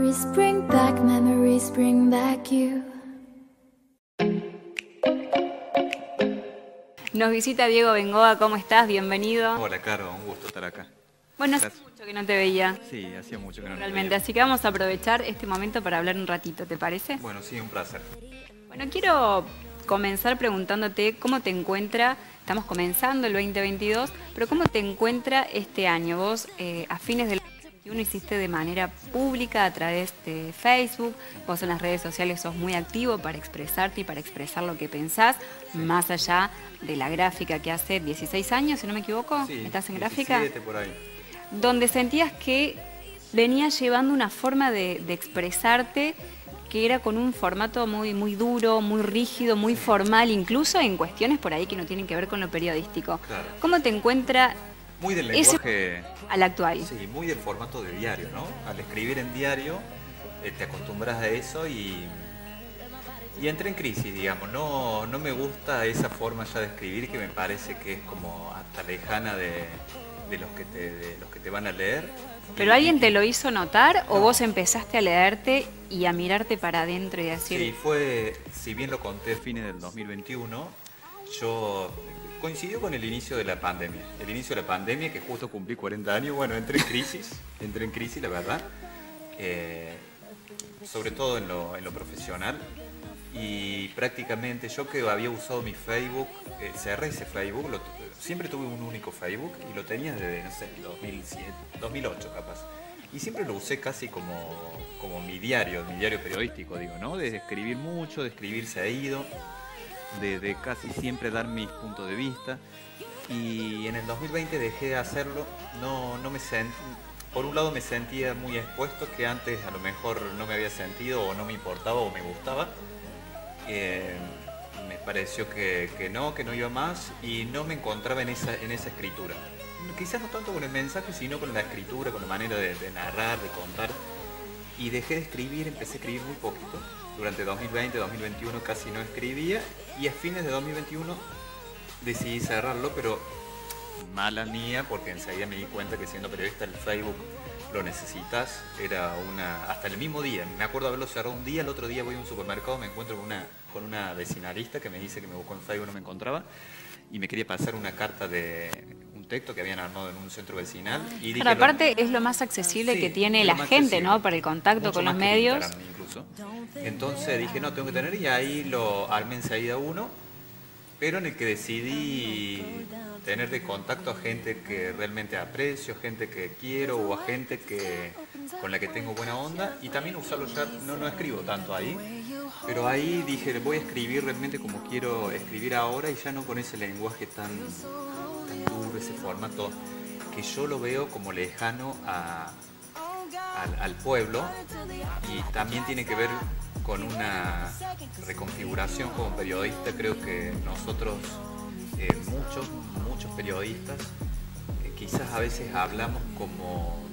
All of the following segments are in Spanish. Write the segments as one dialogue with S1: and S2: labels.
S1: memories bring back you.
S2: Nos visita Diego Bengoa, ¿cómo estás? Bienvenido.
S3: Hola, Caro, un gusto estar acá.
S2: Bueno, hace mucho que no te veía.
S3: Sí, hacía mucho que no te
S2: Realmente,
S3: veía.
S2: así que vamos a aprovechar este momento para hablar un ratito, ¿te parece?
S3: Bueno, sí, un placer.
S2: Bueno, quiero comenzar preguntándote cómo te encuentra, estamos comenzando el 2022, pero ¿cómo te encuentra este año? Vos a fines del 2021 hiciste de manera pública a través de Facebook, vos en las redes sociales sos muy activo para expresarte y para expresar lo que pensás, más allá de la gráfica que hace 16 años, si no me equivoco,
S3: Sí,
S2: ¿estás en gráfica?
S3: 17 por ahí.
S2: Donde sentías que venías llevando una forma de expresarte que era con un formato muy duro, muy rígido, muy formal, incluso en cuestiones por ahí que no tienen que ver con lo periodístico.
S3: Claro.
S2: ¿Cómo te encuentra
S3: Muy del
S2: ese
S3: lenguaje...
S2: al actual?
S3: Sí, muy del formato de diario, ¿no? Al escribir en diario te acostumbras a eso y entré en crisis, digamos. No me gusta esa forma ya de escribir que me parece que es como hasta lejana de los que te van a leer.
S2: ¿Pero alguien te lo hizo notar o vos empezaste a leerte y a mirarte para adentro y decir...
S3: Sí, fue, si bien lo conté a fines del 2021, coincidió con el inicio de la pandemia. El inicio de la pandemia, que justo cumplí 40 años, bueno, entré en crisis, la verdad. Sobre todo en lo profesional. Y prácticamente yo que había usado mi Facebook, cerré ese Facebook, siempre tuve un único Facebook y lo tenía desde, no sé, 2007, 2008 capaz. Y siempre lo usé casi como mi diario periodístico, digo, ¿no? De escribir mucho, de escribir seguido, de casi siempre dar mis puntos de vista. Y en el 2020 dejé de hacerlo, no me sentí... Por un lado me sentía muy expuesto, que antes a lo mejor no me había sentido o no me importaba o me gustaba. Me pareció que no iba más y no me encontraba en esa escritura. Quizás no tanto con el mensaje, sino con la escritura, con la manera de narrar, de contar. Y dejé de escribir, empecé a escribir muy poquito. Durante 2020, 2021 casi no escribía y a fines de 2021 decidí cerrarlo, pero mala mía, porque enseguida me di cuenta que siendo periodista el Facebook lo necesitas. Hasta el mismo día, me acuerdo haberlo cerrado un día, el otro día voy a un supermercado, me encuentro con una vecinalista que me dice que me buscó en Facebook, no me encontraba, y me quería pasar una carta de un texto que habían armado en un centro vecinal. Y dije,
S2: Pero aparte es lo más accesible
S3: sí,
S2: que tiene
S3: es
S2: la
S3: lo más
S2: gente,
S3: accesible.
S2: ¿no? Para el contacto
S3: Mucho
S2: con los
S3: más que
S2: medios.
S3: Instagram, incluso. Entonces dije, no, tengo que tener, y ahí lo armé enseguida uno, pero en el que decidí tener de contacto a gente que realmente aprecio, gente que quiero o a gente con la que tengo buena onda, y también usarlo ya, no escribo tanto ahí, pero ahí dije, voy a escribir realmente como quiero escribir ahora y ya no con ese lenguaje tan duro, ese formato que yo lo veo como lejano al pueblo, y también tiene que ver con una reconfiguración como periodista. Creo que nosotros, muchos periodistas, quizás a veces hablamos como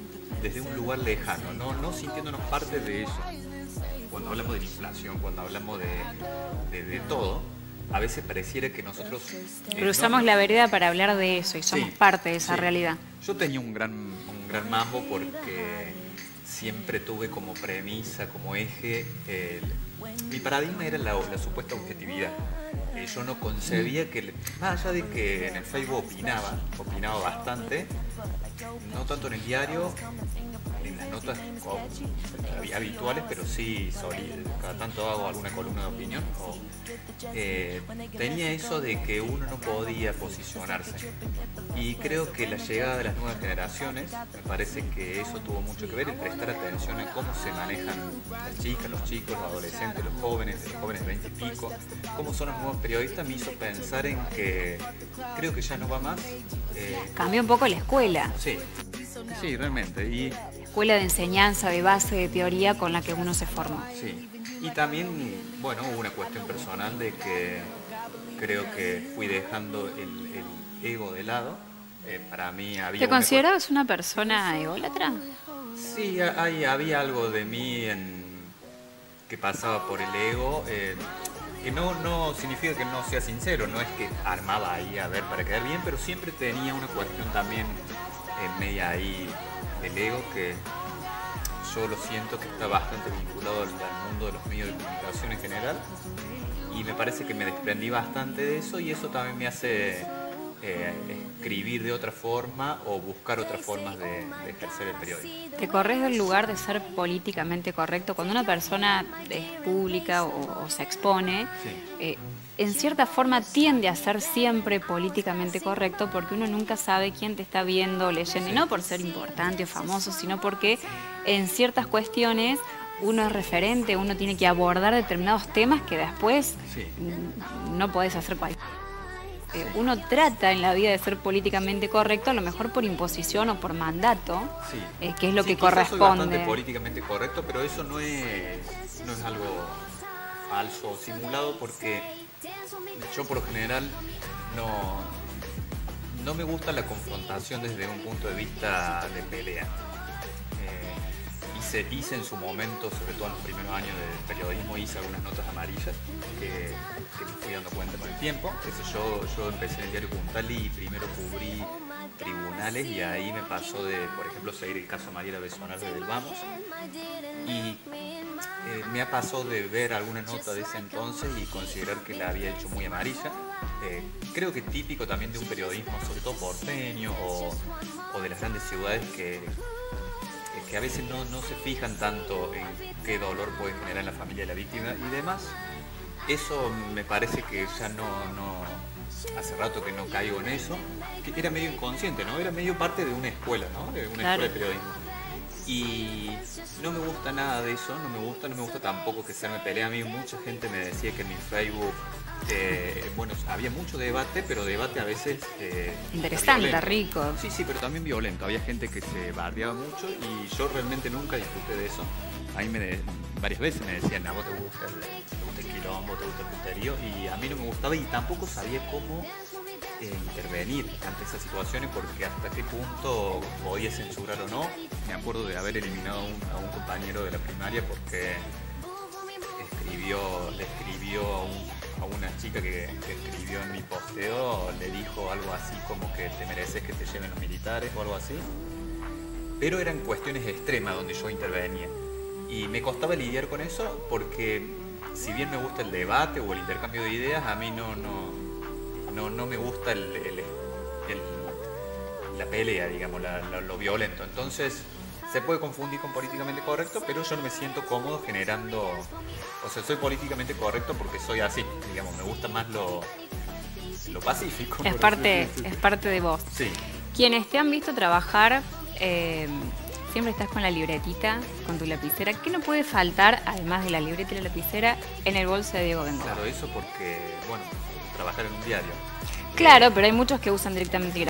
S3: desde un lugar lejano, no sintiéndonos parte de eso. Cuando hablamos de la inflación, cuando hablamos de todo, a veces pareciera que nosotros...
S2: Cruzamos la vereda para hablar de eso y somos parte de esa realidad.
S3: Yo tenía un gran mambo porque siempre tuve como premisa, como eje, mi paradigma era la supuesta objetividad. Yo no concebía que, más allá de que en el Facebook opinaba bastante, no tanto en el diario, en las notas habituales, pero sí cada tanto hago alguna columna de opinión. Tenía eso de que uno no podía posicionarse, y creo que la llegada de las nuevas generaciones, me parece que eso tuvo mucho que ver, el prestar atención en cómo se manejan las chicas, los chicos, los adolescentes, los jóvenes de 20 y pico, cómo son los nuevos periodistas, me hizo pensar en que creo que ya no va más.
S2: Cambió un poco la escuela.
S3: Sí, realmente. Y
S2: Escuela de enseñanza, de base, de teoría con la que uno se formó.
S3: sí. Y también, bueno, hubo una cuestión personal de que creo que fui dejando el ego de lado. Para mí había...
S2: ¿Te considerabas una persona ególatra?
S3: Sí, había algo de mí que pasaba por el ego, que no significa que no sea sincero, no es que armaba ahí a ver para quedar bien, pero siempre tenía una cuestión también media ahí del ego, que yo lo siento que está bastante vinculado al mundo de los medios de comunicación en general, y me parece que me desprendí bastante de eso, y eso también me hace escribir de otra forma o buscar otras formas de ejercer el periodismo.
S2: ¿Te corres del lugar de ser políticamente correcto? Cuando una persona es pública o se expone,
S3: Sí.
S2: En cierta forma tiende a ser siempre políticamente correcto, porque uno nunca sabe quién te está viendo o leyendo, y no por ser importante o famoso, sino porque en ciertas cuestiones uno es referente, uno tiene que abordar determinados temas que después
S3: Sí.
S2: no podés hacer cualquier. Uno trata en la vida de ser políticamente correcto, a lo mejor por imposición o por mandato,
S3: Sí.
S2: que es lo
S3: Sí,
S2: que
S3: quizás
S2: corresponde.
S3: soy bastante políticamente correcto, pero eso no es algo falso o simulado, porque yo por lo general no me gusta la confrontación desde un punto de vista de pelea. Hice en su momento, sobre todo en los primeros años de periodismo, hice algunas notas amarillas que me fui dando cuenta con el tiempo. Yo empecé en el diario Puntal y primero cubrí tribunales, y ahí me pasó de, por ejemplo, seguir el caso Mariela Besonar desde el Vamos, y me ha pasado de ver alguna nota de ese entonces y considerar que la había hecho muy amarilla. Creo que típico también de un periodismo, sobre todo porteño o de las grandes ciudades, que a veces no se fijan tanto en qué dolor puede generar en la familia de la víctima y demás. Eso me parece que ya no hace rato que no caigo en eso, que era medio inconsciente, ¿no? Era medio parte de una escuela, ¿no? De una
S2: Claro.
S3: escuela de periodismo. Y no me gusta nada de eso, no me gusta tampoco que se me pelea. A mí mucha gente me decía que en mi Facebook, bueno, había mucho debate, pero debate a veces
S2: Interesante,
S3: violento.
S2: rico.
S3: Sí, pero también violento. Había gente que se bardeaba mucho y yo realmente nunca disfruté de eso. A mí varias veces me decían, a vos te gusta el quilombo, te gusta el puterío, y a mí no me gustaba, y tampoco sabía cómo intervenir ante esas situaciones, porque hasta qué punto podía censurar o no. Me acuerdo de haber eliminado a un compañero de la primaria porque le escribió a una chica que escribió en mi posteo, le dijo algo así como que te mereces que te lleven los militares o algo así. Pero eran cuestiones extremas donde yo intervenía. Y me costaba lidiar con eso porque, si bien me gusta el debate o el intercambio de ideas, a mí no me gusta la pelea, digamos, lo violento. Entonces, se puede confundir con políticamente correcto, pero yo no me siento cómodo generando... O sea, soy políticamente correcto porque soy así, digamos, me gusta más lo pacífico.
S2: Es
S3: por
S2: parte,
S3: así decirlo.
S2: es parte de vos.
S3: Sí.
S2: Quienes te han visto trabajar, siempre estás con la libretita, con tu lapicera. ¿Qué no puede faltar, además de la libreta y la lapicera, en el bolso de Diego Bengoa?
S3: Claro, eso porque, bueno, trabajar en un diario.
S2: Claro, pero hay muchos que usan directamente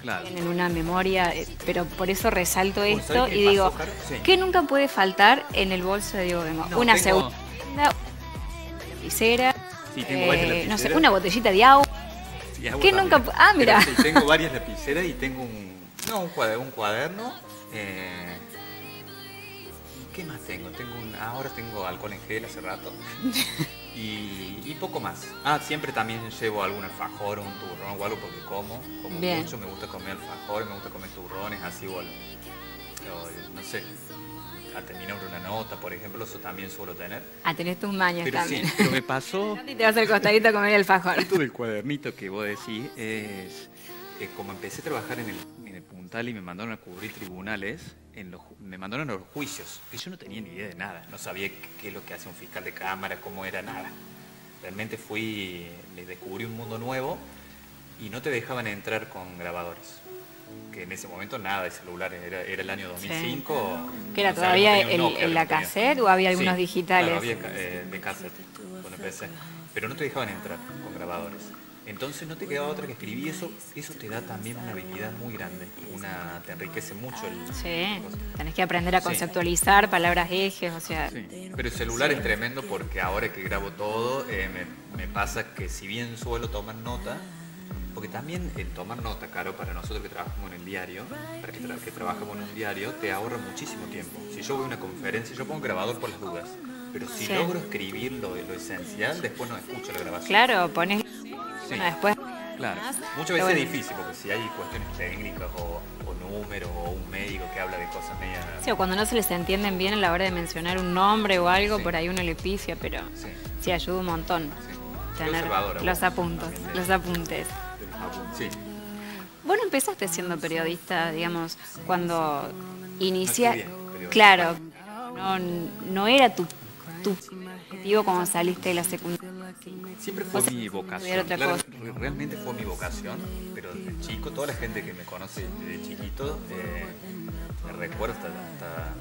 S3: Claro.
S2: en una memoria, pero por eso resalto
S3: Bueno,
S2: esto
S3: ¿sabés qué
S2: y digo,
S3: pasó, Caro? Sí.
S2: ¿qué nunca puede faltar en el bolso de Diego Bengoa?
S3: No,
S2: Una
S3: tengo-
S2: segunda lapicera,
S3: Sí, tengo varias
S2: no sé,
S3: lapiceras.
S2: una botellita de agua.
S3: Sí, agua
S2: ¿Qué
S3: también.
S2: nunca- ah, mira.
S3: Pero sí, tengo varias lapiceras y tengo un cuaderno. ¿Qué más tengo? Ahora tengo alcohol en gel hace rato. Y poco más. Siempre también llevo algún alfajor o un turrón o algo porque como
S2: Bien.
S3: mucho. Me gusta comer alfajores, me gusta comer turrones, así o no sé, a terminar una nota, por ejemplo, eso también suelo tener.
S2: Tenés tus mañas
S3: Pero sí,
S2: también.
S3: pero me pasó...
S2: Y te vas al costadito a comer el alfajor.
S3: Esto del cuadernito que vos decís es como empecé a trabajar en el Puntal y me mandaron a cubrir tribunales, me mandaron a los juicios, que yo no tenía ni idea de nada, no sabía qué es lo que hace un fiscal de cámara, cómo era, nada. Realmente le descubrí un mundo nuevo y no te dejaban entrar con grabadores, que en ese momento nada de celulares, era el año 2005.
S2: ¿Que era
S3: no sé,
S2: todavía
S3: tenía un Nokia,
S2: en la
S3: lo tenía.
S2: cassette o había algunos
S3: Sí,
S2: digitales?
S3: Claro, había de cassette cuando empecé. Pero no te dejaban entrar con grabadores. Entonces no te quedaba otra que escribir. Eso te da también una habilidad muy grande. Te enriquece mucho
S2: Sí, tenés que aprender a
S3: Sí.
S2: conceptualizar palabras ejes, o sea...
S3: Sí. Pero el celular es tremendo porque ahora que grabo todo, me pasa que si bien suelo tomar nota, porque también el tomar nota, Caro, para nosotros que trabajamos en el diario, para que trabajamos en un diario, te ahorra muchísimo tiempo. Si yo voy a una conferencia, yo pongo un grabador por las dudas, pero si logro escribir lo esencial, después no escucho la grabación.
S2: Claro, pones...
S3: Sí.
S2: Bueno, después
S3: Claro.
S2: demás.
S3: Muchas
S2: Pero
S3: veces es
S2: bueno,
S3: difícil porque si hay cuestiones técnicas o números o un médico que habla de cosas medias...
S2: sí, o cuando no se les entienden bien a la hora de mencionar un nombre o algo,
S3: Sí.
S2: por ahí uno le pifia, pero
S3: Sí.
S2: sí ayuda un montón
S3: Sí.
S2: tener
S3: Conservadora,
S2: los
S3: vos,
S2: apuntes,
S3: también
S2: los apuntes.
S3: de los apuntes. Sí.
S2: Bueno, empezaste siendo periodista, digamos, cuando
S3: No
S2: inicia,
S3: estudié periodismo.
S2: claro, no era tu objetivo cuando saliste de la secundaria.
S3: Siempre fue
S2: Vos
S3: mi
S2: estudiar
S3: vocación,
S2: otra
S3: claro,
S2: cosa.
S3: realmente fue mi vocación, pero desde chico, toda la gente que me conoce desde chiquito, me recuerda hasta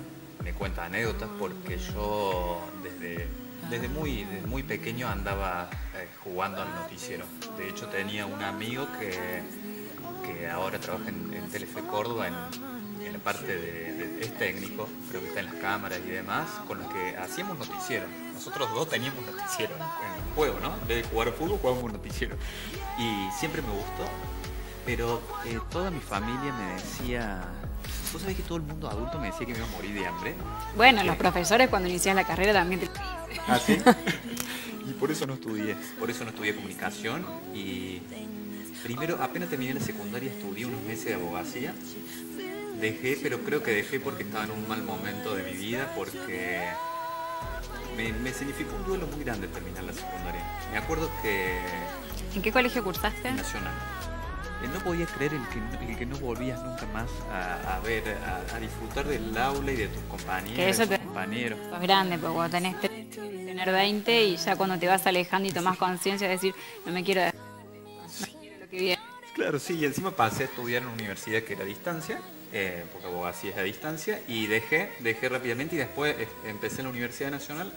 S3: me cuenta anécdotas porque yo desde muy pequeño andaba jugando al noticiero. De hecho tenía un amigo que ahora trabaja en Telefe Córdoba en la parte es técnico, creo que está en las cámaras y demás, con los que hacíamos noticiero. Nosotros dos teníamos noticiero en el juego, ¿no? En vez de jugar al fútbol, jugábamos noticiero. Y siempre me gustó, pero toda mi familia me decía... ¿Vos sabés que todo el mundo adulto me decía que me iba a morir de hambre?
S2: Bueno, los profesores cuando inicias la carrera también te...
S3: ¿Ah, sí? Y por eso no estudié comunicación y primero, apenas terminé la secundaria, estudié unos meses de abogacía. Dejé, pero creo que dejé porque estaba en un mal momento de mi vida, porque me significó un duelo muy grande terminar la secundaria. Me acuerdo que
S2: ¿En qué colegio cursaste?
S3: en Nacional. No podía creer el que no volvías nunca más a disfrutar del aula y de tus compañeros,
S2: Que eso
S3: de tus
S2: te-
S3: compañeros.
S2: Sos grande, porque cuando tenés tener 20 y ya cuando te vas alejando y tomás conciencia de decir, no me quiero dejar, no quiero lo que viene.
S3: Claro, sí, y encima pasé a estudiar en una universidad que era a distancia, porque abogacía es a distancia, y dejé rápidamente y después empecé en la Universidad Nacional,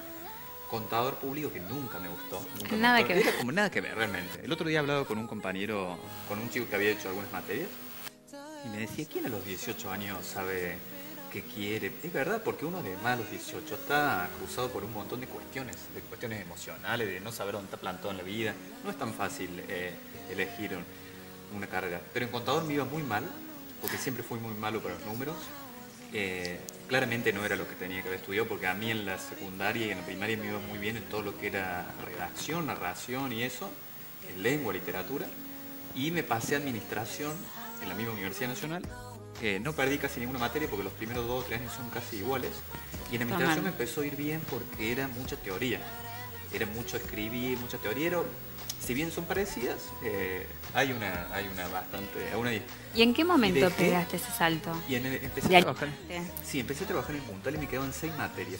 S3: contador público que nunca me gustó. Nunca me
S2: Nada
S3: gustó.
S2: que ver.
S3: Era como nada que ver realmente. El otro día hablaba con un compañero, con un chico que había hecho algunas materias, y me decía, ¿quién a los 18 años sabe qué quiere? Es verdad, porque uno además a los 18 está cruzado por un montón de cuestiones emocionales, de no saber dónde está plantado en la vida. No es tan fácil elegir una carrera. Pero en contador me iba muy mal, porque siempre fui muy malo para los números. Claramente no era lo que tenía que haber estudiado, porque a mí en la secundaria y en la primaria me iba muy bien en todo lo que era redacción, narración y eso, en lengua, literatura. Y me pasé a administración en la misma Universidad Nacional. No perdí casi ninguna materia porque los primeros 2 o 3 años son casi iguales. Y en administración me empezó a ir bien porque era mucha teoría. Era mucho escribir, mucha teoría. Si bien son parecidas, hay una bastante...
S2: ¿Y en qué momento
S3: dejé-
S2: pegaste ese salto?
S3: Y empecé
S2: De
S3: a
S2: ahí-
S3: trabajar. Sí, empecé a trabajar en el Puntal y me quedaban 6 materias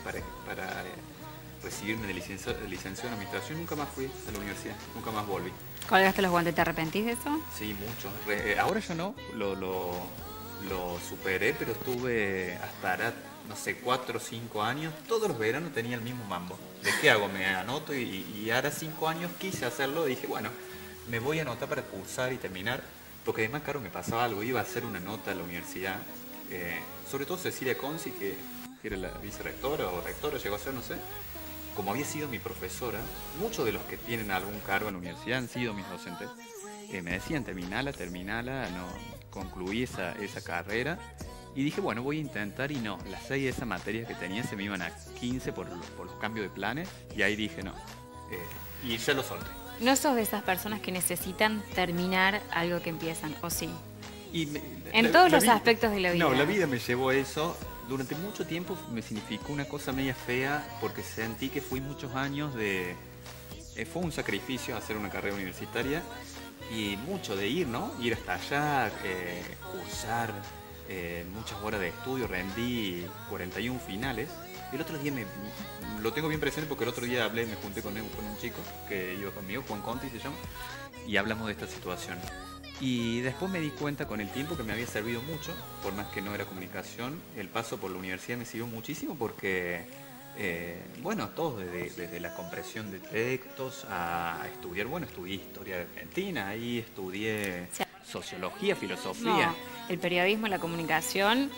S3: para recibirme de licenciado en administración. Nunca más fui a la universidad, nunca más volví.
S2: ¿Colgaste los guantes? ¿Te arrepentís de eso?
S3: Sí, mucho. Ahora ya no, lo superé, pero estuve hasta ahora, no sé, 4 o 5 años. Todos los veranos tenía el mismo mambo. ¿De qué hago? Me anoto y ahora 5 años quise hacerlo. Dije, bueno, me voy a anotar para cursar y terminar. Porque además, claro, me pasaba algo. Iba a hacer una nota a la universidad. Sobre todo Cecilia Conci, que era la vicerrectora o rectora, llegó a ser, no sé. Como había sido mi profesora, muchos de los que tienen algún cargo en la universidad han sido mis docentes. Me decían, terminala, no, concluí esa carrera. Y dije, bueno, voy a intentar, y no, las 6 de esas materias que tenía se me iban a 15 por los cambios de planes. Y ahí dije, no. Y ya lo solté.
S2: No sos de esas personas que necesitan terminar algo que empiezan, ¿o sí? En todos los aspectos de la vida.
S3: No, la vida me llevó a eso. Durante mucho tiempo me significó una cosa media fea porque sentí que fui muchos años fue un sacrificio hacer una carrera universitaria y mucho de ir, ¿no? Ir hasta allá, cursar muchas horas de estudio, rendí 41 finales. El otro día lo tengo bien presente porque el otro día me junté con un chico que iba conmigo, Juan Conti se llama, y hablamos de esta situación. Y después me di cuenta con el tiempo que me había servido mucho, por más que no era comunicación, el paso por la universidad me sirvió muchísimo porque, bueno, todo desde la compresión de textos a estudiar, bueno, estudié historia de Argentina, ahí estudié sociología, filosofía.
S2: No, el periodismo, la comunicación,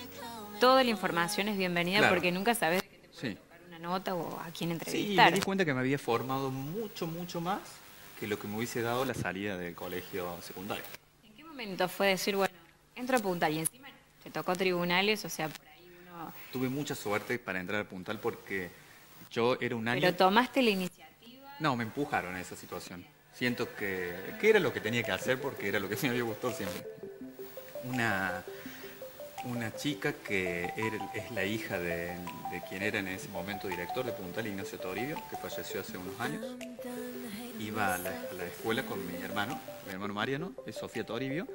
S2: toda la información es bienvenida,
S3: Claro.
S2: porque nunca sabes de qué te puede
S3: Sí.
S2: tocar una nota o a quién
S3: Sí,
S2: entrevistar.
S3: me di cuenta que me había formado mucho más que lo que me hubiese dado la salida del colegio secundario.
S2: ¿En qué momento fue decir, bueno, entro a Puntal y encima te tocó tribunales, o sea, por ahí uno...
S3: Tuve mucha suerte para entrar al Puntal porque yo era un año...
S2: Pero tomaste la iniciativa.
S3: No, me empujaron a esa situación. Siento que era lo que tenía que hacer porque era lo que me había gustado siempre. Una chica que es la hija de quien era en ese momento director de Puntal, Ignacio Toribio, que falleció hace unos años. Iba a la escuela con mi hermano Mariano, es Sofía Toribio,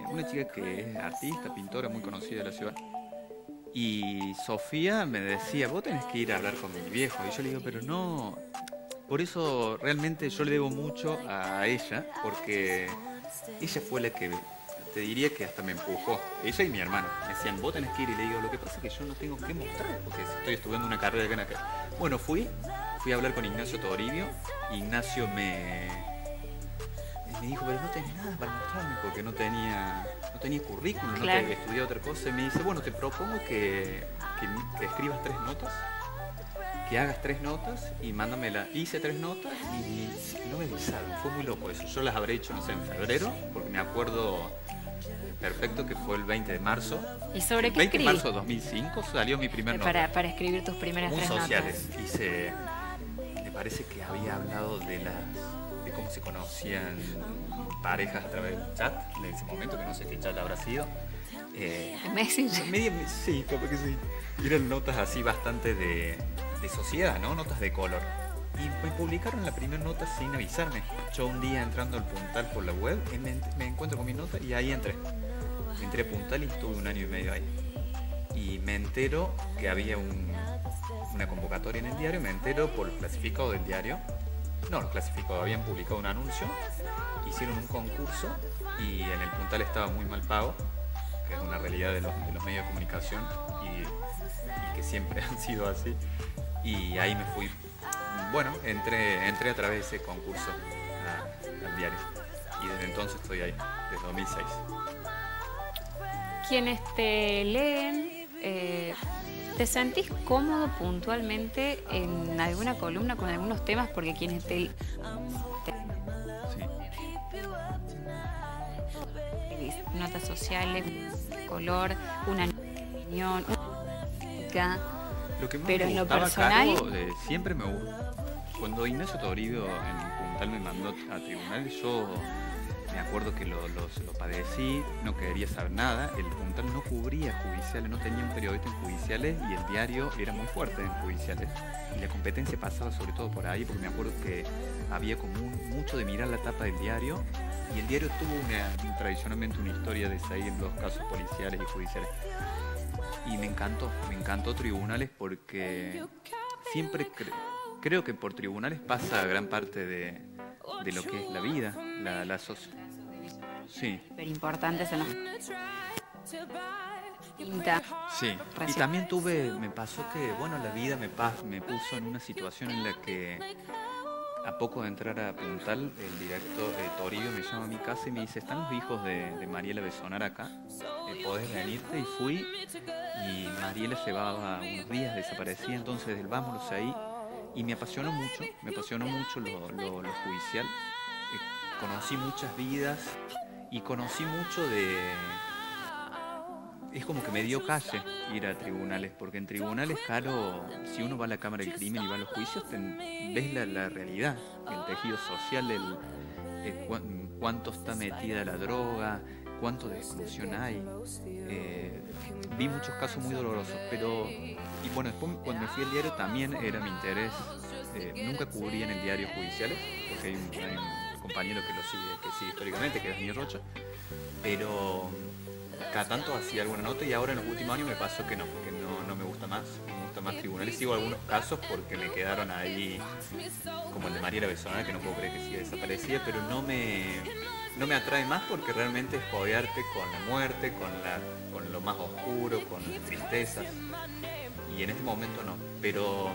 S3: una chica que es artista, pintora, muy conocida de la ciudad. Y Sofía me decía, vos tenés que ir a hablar con mi viejo. Y yo le digo, pero no. Por eso realmente yo le debo mucho a ella, porque ella fue la que, te diría que hasta me empujó. Ella y mi hermano me decían, vos tenés que ir. Y le digo, lo que pasa es que yo no tengo que mostrar, porque estoy estudiando una carrera acá en acá. Bueno, fui a hablar con Ignacio Toribio. Ignacio me dijo, pero no tenés nada para mostrarme, porque no tenía currículum,
S2: claro.
S3: No te estudié otra cosa. Y me dice, bueno, te propongo que escribas 3 notas, que hagas 3 notas y mándamela. Hice 3 notas y no me avisaron, fue muy loco eso. Yo las habré hecho, no sé, en febrero, porque me acuerdo perfecto que fue el 20 de marzo.
S2: ¿Y sobre qué
S3: 20 de
S2: escribís?
S3: marzo de 2005 salió mi primer nota.
S2: Para escribir tus primeras
S3: Muy
S2: 3
S3: sociales.
S2: notas.
S3: Me parece que había hablado de cómo se conocían parejas a través del chat, en ese momento, que no sé qué chat habrá sido.
S2: Messenger.
S3: Sí, capaz que sí. Y eran notas así bastante de sociedad, ¿no? Notas de color. Y me publicaron la primera nota sin avisarme. Yo un día entrando al Puntal por la web, me encuentro con mi nota y ahí entré. Entré a Puntal y estuve 1 año y medio ahí. Y me entero que había una convocatoria en el diario, me entero por los clasificados del diario. No, los clasificados habían publicado un anuncio, hicieron un concurso y en el Puntal estaba muy mal pago, que es una realidad de los medios de comunicación y que siempre han sido así. Y ahí me fui, bueno, entré a través de ese concurso al diario y desde entonces estoy ahí, desde 2006.
S2: Quienes te leen, ¿te sentís cómodo puntualmente en alguna columna con algunos temas? Porque quienes te notas sociales, color, una opinión,
S3: Lo que más
S2: pero
S3: me
S2: en lo
S3: gustaba,
S2: personal,
S3: Caro, siempre me gustó. Cuando Ignacio Toribio en Puntal me mandó a tribunal, yo me acuerdo que lo padecí, no quería saber nada. El Puntal no cubría judiciales, no tenía un periodista en judiciales y el diario era muy fuerte en judiciales. Y la competencia pasaba sobre todo por ahí, porque me acuerdo que había como mucho de mirar la tapa del diario. Y el diario tuvo tradicionalmente una historia de seguir los casos policiales y judiciales. Y me encantó Tribunales porque siempre creo que por Tribunales pasa gran parte de lo que es la vida, la sociedad. Sí.
S2: pero importantes en los
S3: Sí. Y también me pasó que, bueno, la vida me puso en una situación en la que a poco de entrar a Puntal, el director Toribio me llama a mi casa y me dice, están los hijos de Mariela Besonar acá, podés venirte. Y fui, y Mariela llevaba unos días desaparecida, entonces vámonos ahí. Y me apasionó mucho lo judicial. Conocí muchas vidas y conocí mucho es como que me dio calle ir a tribunales, porque en tribunales, Caro, si uno va a la Cámara del Crimen y va a los juicios, ves la realidad, el tejido social, cuánto está metida la droga, cuánto de exclusión hay. Vi muchos casos muy dolorosos, y bueno, después cuando me fui al diario también era mi interés. Nunca cubrí en el diario judiciales, porque hay un compañero que sigue históricamente, que es Daniel Rocha, pero cada tanto hacía alguna nota y ahora en los últimos años me pasó que no me gusta más. Me gusta más tribunales. Sigo algunos casos porque me quedaron ahí, como el de Mariela Besonar, que no puedo creer que siga desaparecida, pero no me atrae más porque realmente es jodearte con la muerte, con lo más oscuro, con las tristezas. Y en este momento no. Pero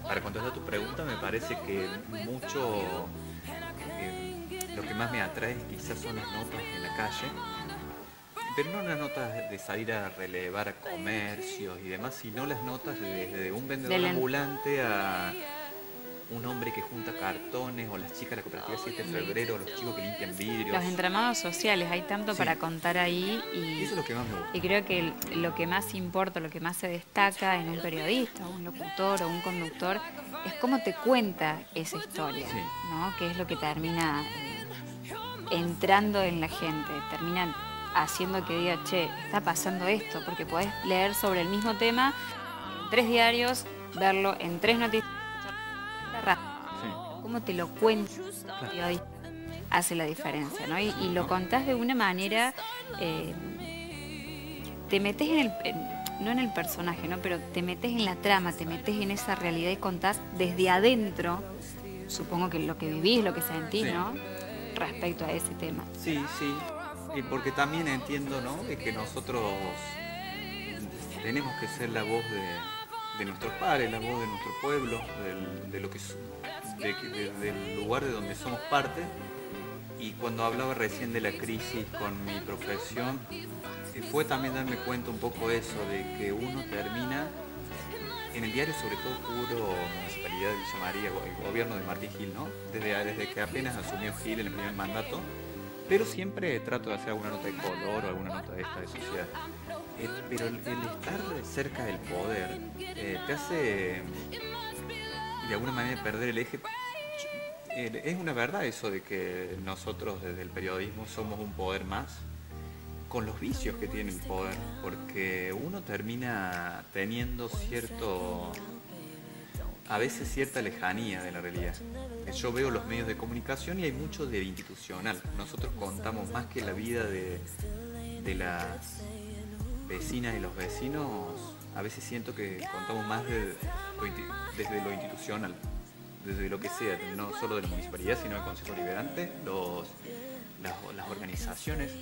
S3: para contestar tu pregunta, me parece que mucho lo que más me atrae quizás son las notas en la calle. Pero no las notas de salir a relevar a comercios y demás, sino las notas desde un vendedor ambulante un hombre que junta cartones, o las chicas de la cooperativa 7 de febrero, o los chicos que limpian vidrios.
S2: Los entramados sociales, hay tanto
S3: Sí.
S2: para contar ahí
S3: Y eso es lo que más me gusta.
S2: y creo que lo que más importa, lo que más se destaca en un periodista, un locutor o un conductor, es cómo te cuenta esa historia,
S3: Sí.
S2: ¿no? Que es lo que termina entrando en la gente, termina haciendo que diga, che, está pasando esto, porque podés leer sobre el mismo tema en 3 diarios, verlo en 3 noticias,
S3: Sí.
S2: cómo te lo cuenta el periodista hace la diferencia, ¿no? Y lo contás de una manera, te metes no en el personaje, ¿no? Pero te metes en la trama, te metes en esa realidad y contás desde adentro, supongo que lo que vivís, lo que sentís,
S3: Sí.
S2: ¿no? Respecto a ese tema.
S3: Sí, sí. Y porque también entiendo, ¿no? De que nosotros tenemos que ser la voz de nuestros padres, la voz de nuestro pueblo, de lo que del lugar de donde somos parte. Y cuando hablaba recién de la crisis con mi profesión, fue también darme cuenta un poco eso, de que uno termina en el diario, sobre todo Puro, Municipalidad de Villa María, el gobierno de Martín Gil, ¿no? Desde que apenas asumió Gil en el primer mandato, pero siempre trato de hacer alguna nota de color o alguna nota de esta de sociedad. Pero el estar cerca del poder te hace de alguna manera perder el eje. Es una verdad eso de que nosotros desde el periodismo somos un poder más, con los vicios que tiene el poder, porque uno termina teniendo a veces cierta lejanía de la realidad. Yo veo los medios de comunicación y hay mucho de institucional. Nosotros contamos más que la vida de las vecinas y los vecinos. A veces siento que contamos más desde lo institucional, desde lo que sea, no solo de la municipalidad, sino del Consejo Deliberante, las organizaciones.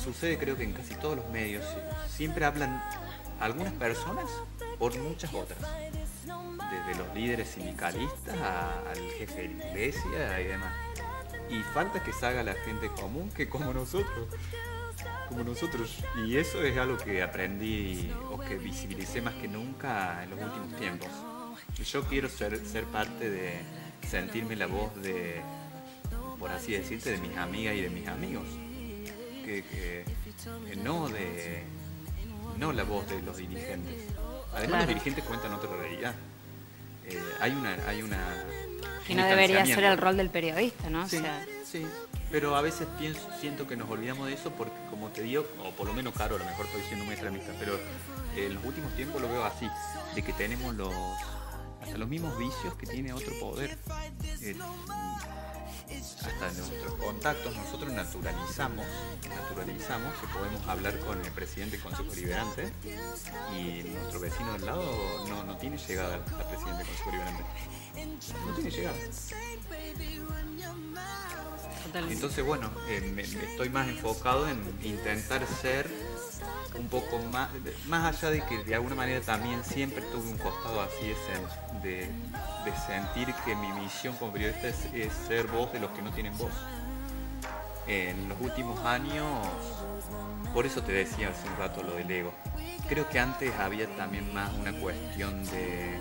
S3: Sucede, creo que en casi todos los medios siempre hablan algunas personas por muchas otras, desde los líderes sindicalistas al jefe de la iglesia y demás, y falta que salga la gente común, que como nosotros, y eso es algo que aprendí o que visibilicé más que nunca en los últimos tiempos. Yo quiero ser parte de sentirme la voz de, por así decirte, de mis amigas y de mis amigos, que no la voz de los dirigentes. Además,
S2: Claro.
S3: los dirigentes cuentan otra realidad. Hay una
S2: Que no debería ser el rol del periodista, ¿no? O
S3: Sí,
S2: sea,
S3: sí, pero a veces siento que nos olvidamos de eso porque, como te digo, o por lo menos Caro, a lo mejor estoy siendo muy extremista, pero en los últimos tiempos lo veo así, de que tenemos hasta los mismos vicios que tiene otro poder. Hasta nuestros contactos, nosotros naturalizamos que podemos hablar con el presidente del Consejo Deliberante y nuestro vecino del lado no tiene llegada al presidente del Consejo Deliberante. No tiene llegada.
S2: totalmente.
S3: Entonces, bueno, me estoy más enfocado en intentar ser un poco más allá de que de alguna manera también siempre tuve un costado así de sentir que mi misión como periodista es ser voz de los que no tienen voz. En los últimos años, por eso te decía hace un rato lo del ego, creo que antes había también más una cuestión de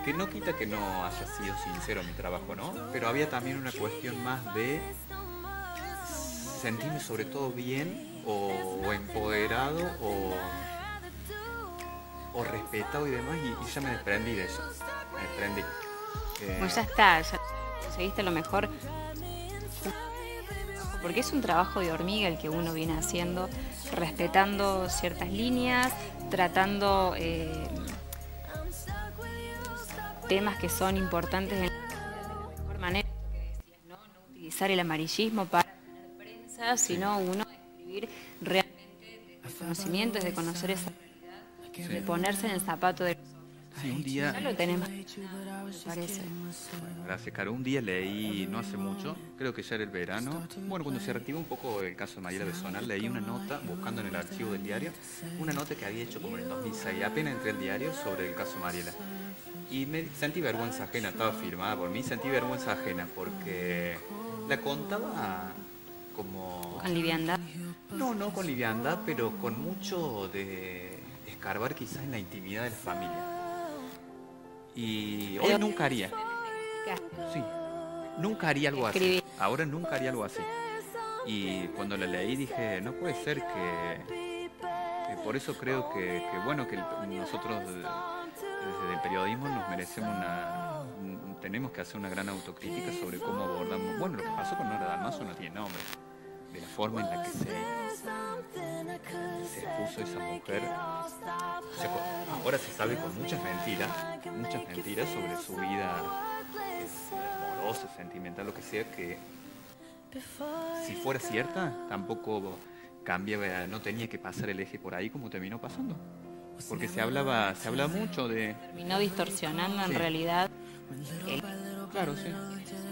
S3: que no quita que no haya sido sincero mi trabajo, ¿no? Pero había también una cuestión más de sentirme sobre todo bien o empoderado o respetado y demás, y ya me desprendí de eso. Me desprendí.
S2: Pues ya está, ya conseguiste lo mejor. Porque es un trabajo de hormiga el que uno viene haciendo, respetando ciertas líneas, tratando temas que son importantes de la mejor manera. No utilizar el amarillismo para tener prensa, sino uno escribir realmente desde el conocimiento, desde conocer esa realidad, de ponerse en el zapato de los otros.
S3: Sí, un
S2: Ya
S3: día,
S2: lo tenemos, me parece.
S3: gracias Caro, un día leí, no hace mucho, creo que ya era el verano, bueno, cuando se reactivó un poco el caso de Mariela Besonal, leí una nota, buscando en el archivo del diario, una nota que había hecho como en el 2006, apenas entré al diario, sobre el caso Mariela. Y me sentí vergüenza ajena, estaba firmada por mí, sentí vergüenza ajena porque la contaba como...
S2: Con liviandad.
S3: No con liviandad, pero con mucho de escarbar quizás en la intimidad de la familia. Y
S2: Pero-
S3: hoy nunca haría. Sí, nunca haría algo así.
S2: Escribí.
S3: Ahora nunca haría algo así. Y cuando la leí dije, no puede ser que por eso creo que bueno, que nosotros desde el periodismo nos merecemos tenemos que hacer una gran autocrítica sobre cómo abordamos. Bueno, lo que pasó con Nora Dalmazo no tiene nombre. De la forma en la que se expuso esa mujer. Ahora se sabe con muchas mentiras sobre su vida amorosa, sentimental, lo que sea, que si fuera cierta, tampoco cambiaba, no tenía que pasar el eje por ahí como terminó pasando. Porque se habla mucho de...
S2: Terminó distorsionando
S3: Sí.
S2: en realidad
S3: Claro, sí.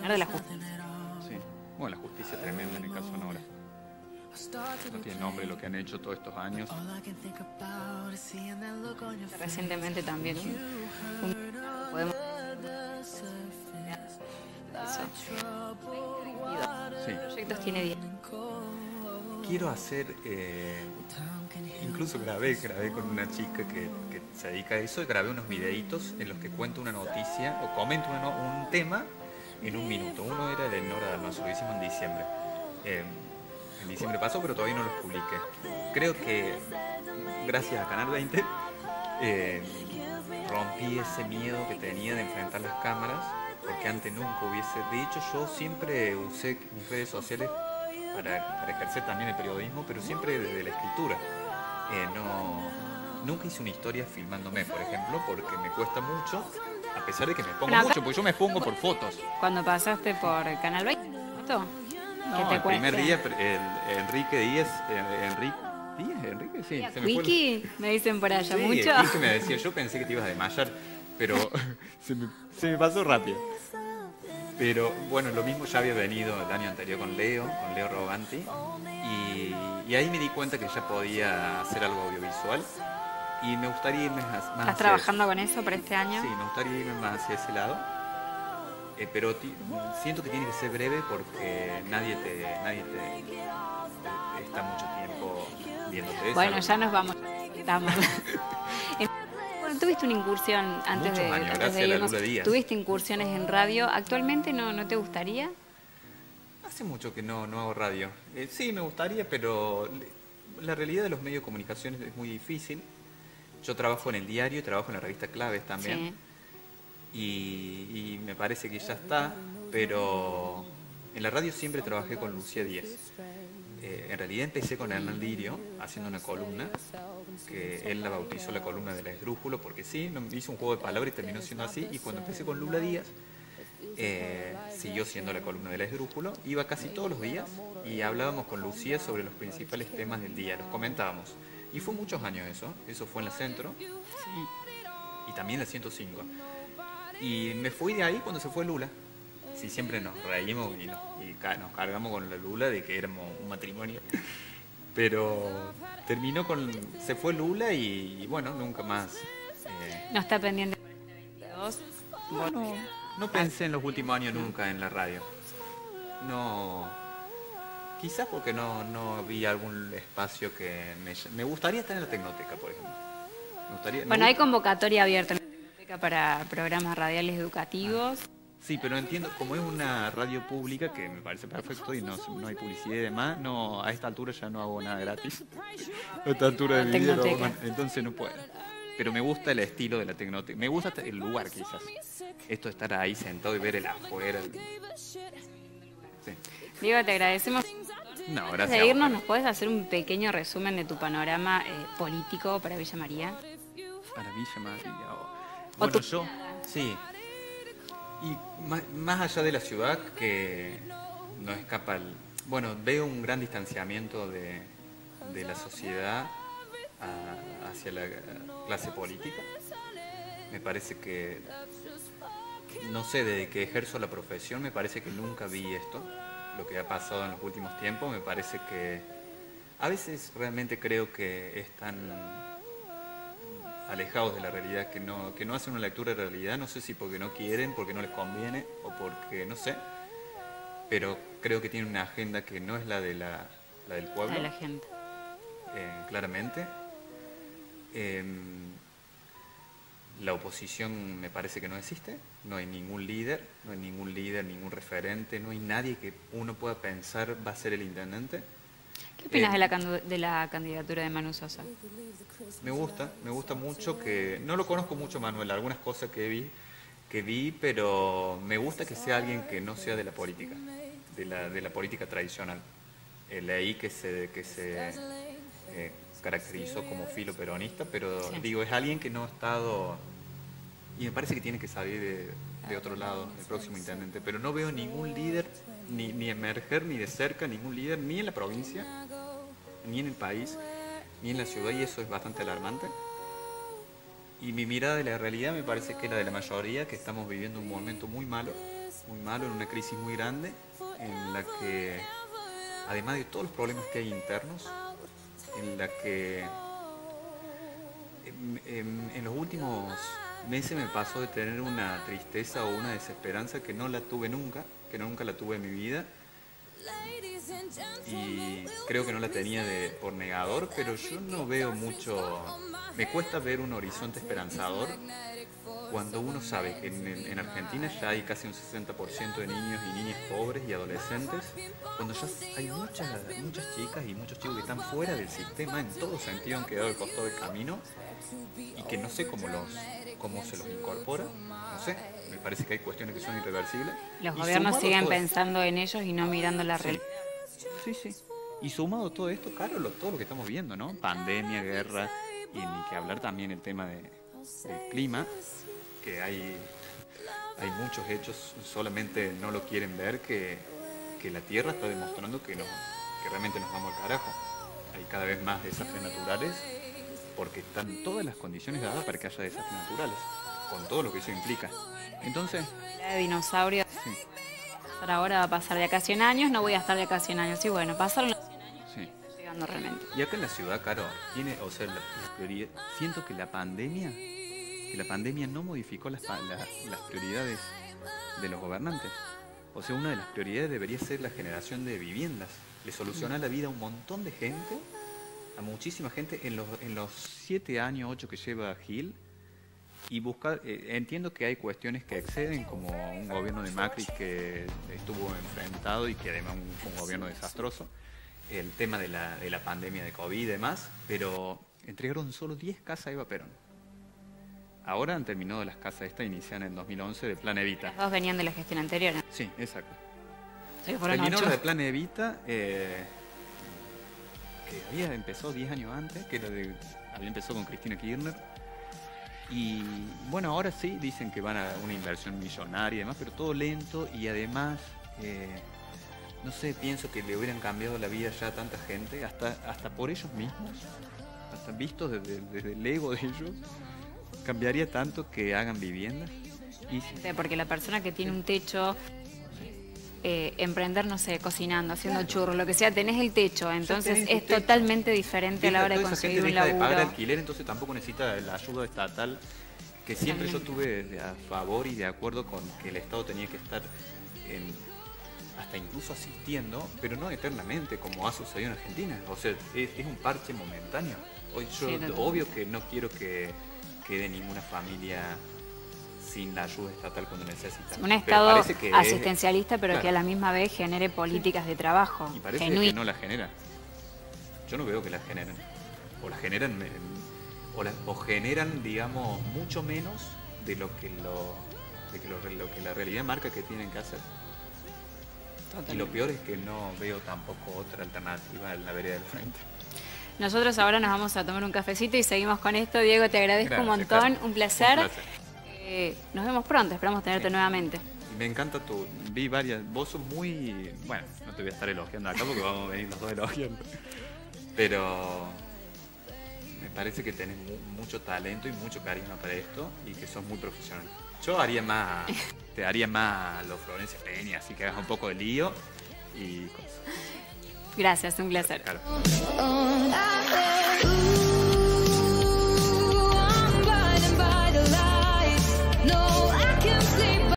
S2: de la justicia.
S3: Sí. Bueno, la justicia tremenda en el caso de Nora. No tiene nombre lo que han hecho todos estos años.
S2: Recientemente también. Podemos... Eso.
S3: Sí.
S2: Proyectos tiene 10.
S3: Quiero hacer, incluso grabé con una chica que se dedica a eso, y grabé unos videitos en los que cuento una noticia o comento un tema en un minuto. Uno era de Nora Dalmazo, lo hicimos en diciembre. En diciembre pasó, pero todavía no los publiqué. Creo que gracias a Canal 20 rompí ese miedo que tenía de enfrentar las cámaras, porque antes nunca hubiese... De hecho, yo siempre usé mis redes sociales para ejercer también el periodismo, pero siempre desde la escritura. Nunca hice una historia filmándome, por ejemplo, porque me cuesta mucho, a pesar de que me pongo
S2: Bueno, acá-
S3: mucho, porque yo me pongo por fotos.
S2: Cuando pasaste por Canal 20, ¿esto?
S3: No,
S2: te
S3: el primer
S2: cuente?
S3: día, Enrique Díaz, Enrique, sí, se me fue.
S2: Wiki, me dicen por allá
S3: Sí,
S2: mucho.
S3: el Quique me decía, yo pensé que te ibas a desmayar, pero se me pasó rápido. Pero bueno, lo mismo ya había venido el año anterior con Leo Roganti, y ahí me di cuenta que ya podía hacer algo audiovisual, y me gustaría irme más
S2: ¿Estás
S3: hacia
S2: trabajando con eso para este año?
S3: Sí, me gustaría irme más hacia ese lado, pero siento que tiene que ser breve porque nadie está mucho tiempo viéndote.
S2: Bueno, ya nos vamos. Estamos. Bueno, tuviste una incursión antes
S3: Muchos años,
S2: antes
S3: gracias
S2: de
S3: a la
S2: irnos.
S3: Lula Díaz.
S2: Tuviste incursiones en radio. ¿Actualmente no te gustaría?
S3: Hace mucho que no hago radio. Sí, me gustaría, pero la realidad de los medios de comunicación es muy difícil. Yo trabajo en el diario y trabajo en la revista Claves también. Y me parece que ya está, pero en la radio siempre trabajé con Lucía Díaz. En realidad empecé con Hernán Lirio haciendo una columna, que él la bautizó la columna del esdrújulo, porque sí, hizo un juego de palabras y terminó siendo así. Y cuando empecé con Lula Díaz, siguió siendo la columna del esdrújulo. Iba casi todos los días y hablábamos con Lucía sobre los principales temas del día, los comentábamos. Y fue muchos años eso fue en la Centro y también en la 105. Y me fui de ahí cuando se fue Lula. Sí, siempre nos reímos y nos cargamos con la Lula de que éramos un matrimonio. Pero se fue Lula y bueno, nunca más.
S2: ¿No está pendiente de vos?
S3: No pensé en los últimos años nunca en la radio. No. Quizás porque no vi algún espacio que me gustaría estar en la Tecnoteca, por ejemplo.
S2: Bueno, hay convocatoria abierta en la biblioteca para programas radiales educativos.
S3: Sí, pero entiendo, como es una radio pública, que me parece perfecto y no hay publicidad y demás, a esta altura ya no hago nada gratis. A esta altura de mi vida no hago nada, entonces no puedo. Pero me gusta el estilo de la Tecnoteca, me gusta el lugar quizás. Esto de estar ahí sentado y ver el afuera. Sí.
S2: Diego, te agradecemos.
S3: No,
S2: Antes
S3: gracias.
S2: de irnos, ¿nos podés hacer un pequeño resumen de tu panorama político para Villa María?
S3: Para Villa María.
S2: O
S3: Bueno,
S2: tu-
S3: sí. Y más allá de la ciudad, que no escapa bueno, veo un gran distanciamiento de la sociedad hacia la clase política. Me parece que, no sé, desde que ejerzo la profesión, me parece que nunca vi esto, lo que ha pasado en los últimos tiempos. Me parece que a veces realmente creo que están alejados de la realidad, que no hacen una lectura de realidad, no sé si porque no quieren, porque no les conviene o porque no sé, pero creo que tienen una agenda que no es la del pueblo,
S2: De la gente.
S3: La oposición me parece que no existe, no hay ningún líder, ningún referente, no hay nadie que uno pueda pensar va a ser el intendente.
S2: ¿Qué opinas de la candidatura de Manu Sosa?
S3: Me gusta mucho que... No lo conozco mucho, Manuel, algunas cosas que vi, pero me gusta que sea alguien que no sea de la política, de la política tradicional. Leí que se caracterizó como filo peronista, pero sí. Digo, es alguien que no ha estado... Y me parece que tiene que salir de otro lado, el próximo intendente, pero no veo ningún líder, ni emerger, ni de cerca, ningún líder, ni en la provincia, ni en el país, ni en la ciudad, y eso es bastante alarmante. Y mi mirada de la realidad me parece que es la de la mayoría, que estamos viviendo un momento muy malo, en una crisis muy grande, en la que, además de todos los problemas que hay internos, en la que en los últimos meses me pasó de tener una tristeza o una desesperanza que no la tuve nunca, que nunca la tuve en mi vida, y creo que no la tenía por negador, pero yo no veo mucho, me cuesta ver un horizonte esperanzador cuando uno sabe que en Argentina ya hay casi un 60% de niños y niñas pobres y adolescentes, cuando ya hay muchas chicas y muchos chicos que están fuera del sistema en todo sentido, han quedado al costado del camino, y que no sé cómo se los incorpora, no sé, me parece que hay cuestiones que son irreversibles.
S2: Los gobiernos siguen pensando en ellos y no mirando la realidad.
S3: Sí. Y sumado todo esto, claro, todo lo que estamos viendo, ¿no? Pandemia, guerra, y ni que hablar también el tema del clima, que hay muchos hechos, solamente no lo quieren ver, que la Tierra está demostrando que realmente nos vamos al carajo. Hay cada vez más desastres naturales, porque están todas las condiciones dadas para que haya desastres naturales, con todo lo que eso implica. Entonces...
S2: La de dinosaurio.
S3: Sí.
S2: Ahora va a pasar de acá a 100 años, no voy a estar de acá a 100 años. Y bueno, pasaron los 100 años,
S3: sí.
S2: Llegando realmente.
S3: Y acá en la ciudad, Caro, siento que la pandemia no modificó las prioridades de los gobernantes. O sea, una de las prioridades debería ser la generación de viviendas. Le soluciona la vida a un montón de gente, a muchísima gente, en los 7 años, 8 que lleva Gil. Y buscar, entiendo que hay cuestiones que exceden, como un gobierno de Macri que estuvo enfrentado y que además fue un gobierno desastroso, el tema de la pandemia de COVID y demás, pero entregaron solo 10 casas a Eva Perón. Ahora han terminado las casas estas, iniciadas en el 2011 de Plan Evita.
S2: Las dos venían de la gestión anterior, ¿no?
S3: Sí, exacto.
S2: Terminó
S3: la de Plan Evita, que empezó 10 años antes, que había empezado con Cristina Kirchner. Y bueno, ahora sí dicen que van a una inversión millonaria y demás, pero todo lento, y además, no sé, pienso que le hubieran cambiado la vida ya a tanta gente, hasta por ellos mismos, hasta vistos desde el ego de ellos, cambiaría tanto que hagan viviendas.
S2: Porque la persona que tiene un techo, emprender, no sé, cocinando, haciendo churros, lo que sea, tenés el techo, entonces es totalmente diferente a la hora de conseguir un laburo.
S3: De pagar alquiler, entonces tampoco necesita la ayuda estatal, que siempre yo estuve a favor y de acuerdo con que el Estado tenía que estar hasta incluso asistiendo, pero no eternamente, como ha sucedido en Argentina. O sea, es un parche momentáneo. Hoy obvio que no quiero que quede ninguna familia sin la ayuda estatal cuando necesita.
S2: Un Estado asistencialista, pero claro, que a la misma vez genere políticas de trabajo.
S3: Y parece que no la genera. Yo no veo que la generen. O la generan, o generan, digamos, mucho menos de lo que la realidad marca que tienen que hacer. Totalmente. Y lo peor es que no veo tampoco otra alternativa en la vereda del frente.
S2: Nosotros ahora nos vamos a tomar un cafecito y seguimos con esto. Diego, te agradezco un montón, un placer. Nos vemos pronto, esperamos tenerte nuevamente.
S3: Me encanta vi varias, vos sos muy, bueno, no te voy a estar elogiando acá porque vamos a venir los dos elogiando, pero me parece que tenés mucho talento y mucho carisma para esto y que sos muy profesional. Yo te haría más a los Florencia Peña, así que hagas un poco de lío y cosas.
S2: Gracias, un placer.
S3: Claro.